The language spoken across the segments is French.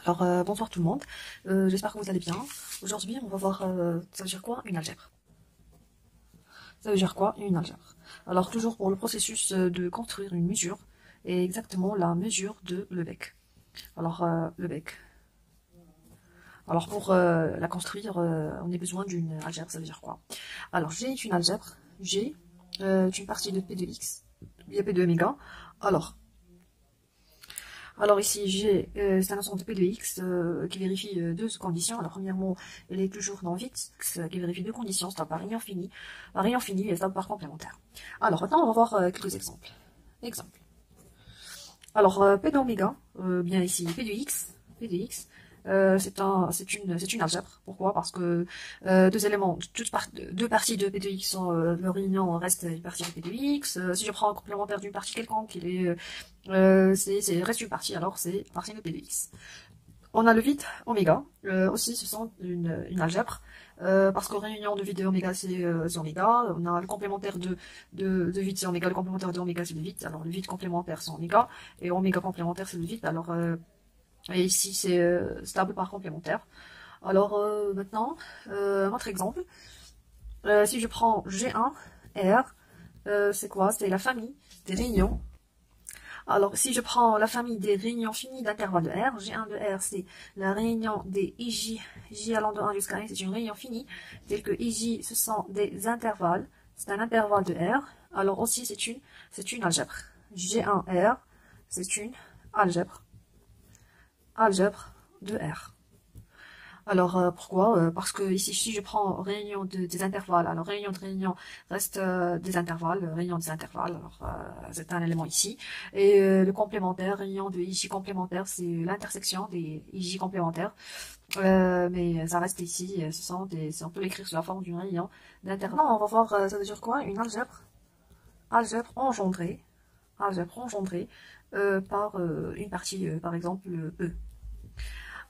Alors, bonsoir tout le monde, j'espère que vous allez bien. Aujourd'hui, on va voir, ça veut dire quoi une algèbre? Ça veut dire quoi une algèbre? Alors, toujours pour le processus de construire une mesure, et exactement la mesure de le bec. Alors, le bec. Alors, pour la construire, on a besoin d'une algèbre, ça veut dire quoi? Alors, j'ai une algèbre, j'ai une partie de P de X, il y a P de oméga. Alors ici, j'ai c'est un ensemble de P de X qui vérifie deux conditions. Alors premièrement, elle est toujours non fixe, qui vérifie deux conditions, stable par rayon fini et stable par complémentaire. Alors maintenant, on va voir quelques exemples. Exemple. Alors P d'oméga, bien ici P de X, c'est une algèbre. Pourquoi? Parce que deux éléments, deux parties de P de X sont leur réunion reste une partie de P de X. Si je prends un complémentaire d'une partie quelconque, il est reste une partie, alors c'est partie de P de X. On a le vide oméga, aussi ce sont une algèbre, parce que réunion de vide et oméga c'est oméga, on a le complémentaire de vide c'est oméga, le complémentaire de oméga c'est le vide, alors le vide complémentaire c'est oméga, et oméga complémentaire c'est le vide, alors et ici c'est stable par complémentaire. Alors maintenant, un autre exemple, si je prends G1, R, c'est quoi? C'est la famille des réunions. Alors, si je prends la famille des réunions finies d'intervalle de R, G1 de R, c'est la réunion des IJ, J allant de 1 jusqu'à 1, c'est une réunion finie, telle que IJ, ce sont des intervalles, c'est un intervalle de R, alors aussi c'est une algèbre. G1R, c'est une algèbre de R. Alors pourquoi? Parce que ici, si je prends réunion des intervalles, alors réunion de réunion reste des intervalles, réunion des intervalles, alors c'est un élément ici. Et le complémentaire, réunion de IJ complémentaire, c'est l'intersection des IJ complémentaires. Mais ça reste ici, on peut l'écrire sous la forme d'une réunion d'intervalle. On va voir, ça veut dire quoi? Une algèbre. Algèbre engendrée par une partie, par exemple E.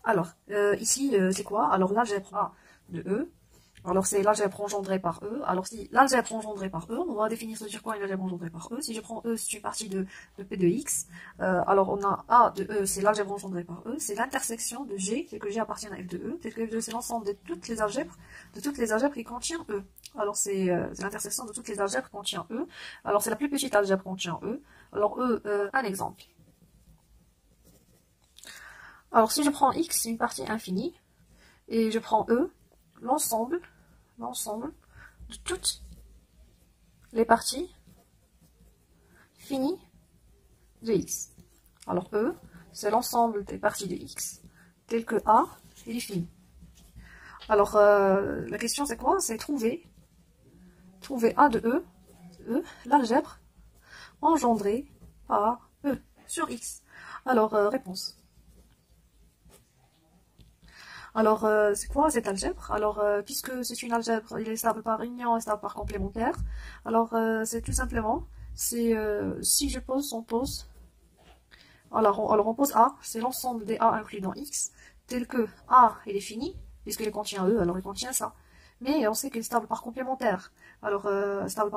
Alors, ici, c'est quoi? Alors, l'algèbre A de E. Alors, c'est l'algèbre engendrée par E. Alors, si l'algèbre engendrée par E, on va définir, ça veut dire quoi une algèbre engendrée par E? Si je prends E, c'est une partie de P de X. Alors, on a A de E, c'est l'algèbre engendrée par E. C'est l'intersection de G, tel que G appartient à F de E. Tel que F de E, c'est l'ensemble de toutes les algèbres qui contiennent E. Alors, c'est l'intersection de toutes les algèbres qui contiennent E. Alors, c'est la plus petite algèbre qui contient E. Alors, E, un exemple. Alors, si je prends X, c'est une partie infinie, et je prends E, l'ensemble de toutes les parties finies de X. Alors, E, c'est l'ensemble des parties de X, tel que A, il est fini. Alors, la question c'est quoi? C'est trouver A de E, l'algèbre engendrée par E sur X. Alors, réponse. Alors, c'est quoi cette algèbre? Alors, puisque c'est une algèbre, il est stable par union et stable par complémentaire. Alors, c'est tout simplement, si je pose, on pose. Alors, on pose A, c'est l'ensemble des A inclus dans X, tel que A, il est fini, puisqu'il contient E, alors il contient ça. Mais on sait qu'il est stable par complémentaire. Alors, stable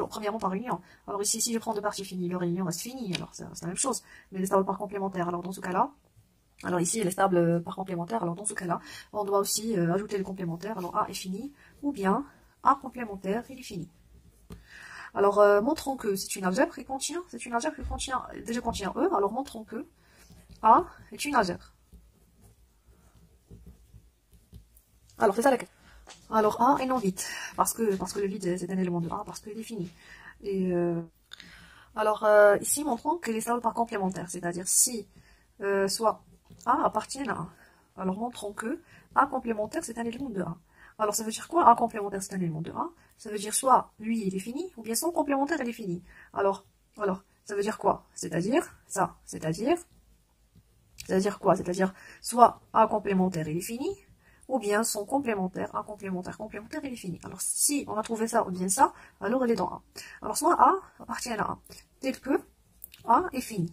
premièrement par union. Alors ici, si je prends deux parties finies, leur réunion reste finie, alors c'est la même chose. Mais il est stable par complémentaire, alors dans ce cas-là, alors ici, elle est stable par complémentaire. Alors dans ce cas-là, on doit aussi ajouter le complémentaire. Alors A est fini, ou bien A complémentaire, il est fini. Alors montrons que c'est une algèbre qui contient, déjà contient E. Alors montrons que A est une algèbre. Alors c'est ça la question. Alors A est non vide, parce que le vide c'est un élément de A, parce qu'il est fini. Et alors ici, montrons qu'elle est stable par complémentaire, c'est-à-dire si soit A appartient à A. Alors montrons que A complémentaire c'est un élément de A. Alors ça veut dire quoi? A complémentaire c'est un élément de A. Ça veut dire soit lui il est fini, ou bien son complémentaire il est fini. Alors ça veut dire quoi? C'est-à-dire quoi? C'est-à-dire soit A complémentaire il est fini, ou bien son complémentaire, A complémentaire il est fini. Alors si on a trouvé ça ou bien ça, alors elle est dans A. Alors soit A appartient à A, tel que A est fini.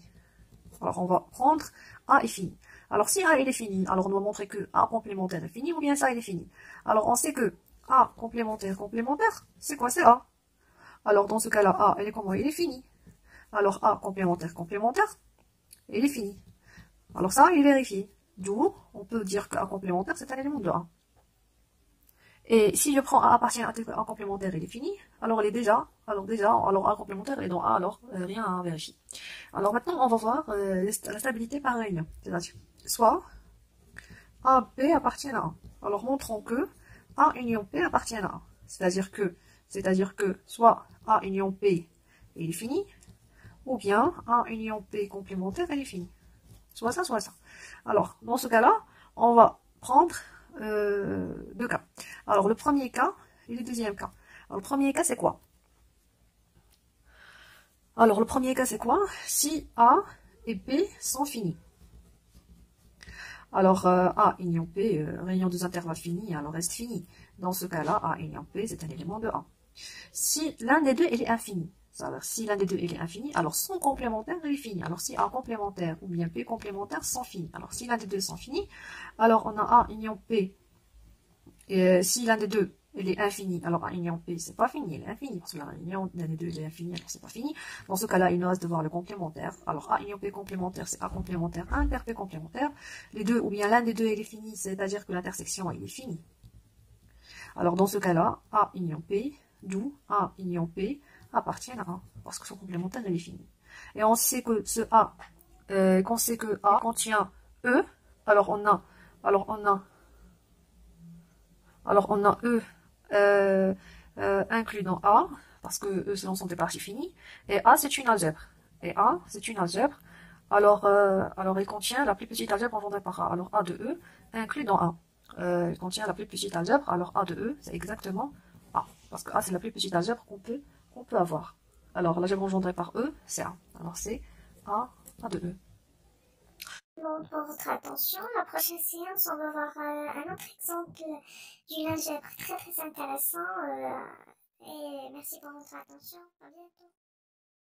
Alors on va prendre A est fini. Alors si A il est fini, alors on doit montrer que A complémentaire est fini, ou bien ça il est fini. Alors on sait que A complémentaire, c'est quoi? C'est A. Alors dans ce cas-là, A, elle est comment? Il est fini. Alors A complémentaire, il est fini. Alors ça, il vérifie. D'où, on peut dire que A complémentaire, c'est un élément de A. Et si je prends A appartient à A complémentaire, il est fini. Alors, elle est déjà, alors A complémentaire, elle est dans A, alors rien à vérifier. Alors maintenant, on va voir la stabilité par réunion. C'est-à-dire, soit A, B appartiennent à A. Alors, montrons que A union P appartient à A. C'est-à-dire que soit A union P, il est fini, ou bien A union P complémentaire, elle est finie. Soit ça, soit ça. Alors, dans ce cas-là, on va prendre deux cas. Alors, le premier cas et le deuxième cas. Alors, le premier cas, c'est quoi? Alors, le premier cas, c'est quoi? Si A et B sont finis. Alors, A union P, réunion des intervalles finis, alors reste fini. Dans ce cas-là, A union P, c'est un élément de A. Si l'un des deux, il est infini. Alors, si l'un des deux, il est infini, alors son complémentaire, il est fini. Alors, si A complémentaire ou bien P complémentaire sont finis. Alors, si l'un des deux sont finis, alors on a A union P. Et si l'un des deux, il est infini, alors A union P, c'est pas fini, il est infini. Parce que l'un des deux, il est infini, alors c'est pas fini. Dans ce cas-là, il nous reste de voir le complémentaire. Alors, A union P complémentaire, c'est A complémentaire, inter P complémentaire. Les deux, ou bien l'un des deux, il est fini, c'est-à-dire que l'intersection, il est fini. Alors, dans ce cas-là, A union P, d'où A union P appartient à A, parce que son complémentaire, il est fini. Et on sait que ce A, qu'on sait que A contient E, alors on a E inclus dans A, parce que E, c'est l'ensemble des parties finies, et A, c'est une algèbre. Alors il contient la plus petite algèbre engendrée par A. Alors A de E inclus dans A. Il contient la plus petite algèbre, alors A de E, c'est exactement A. Parce que A, c'est la plus petite algèbre qu'on peut avoir. Alors, l'algèbre engendrée par E, c'est A. Alors, c'est A de E. Bon, pour votre attention, la prochaine séance, on va voir un autre exemple d'une algèbre très très intéressant. Et merci pour votre attention. À bientôt.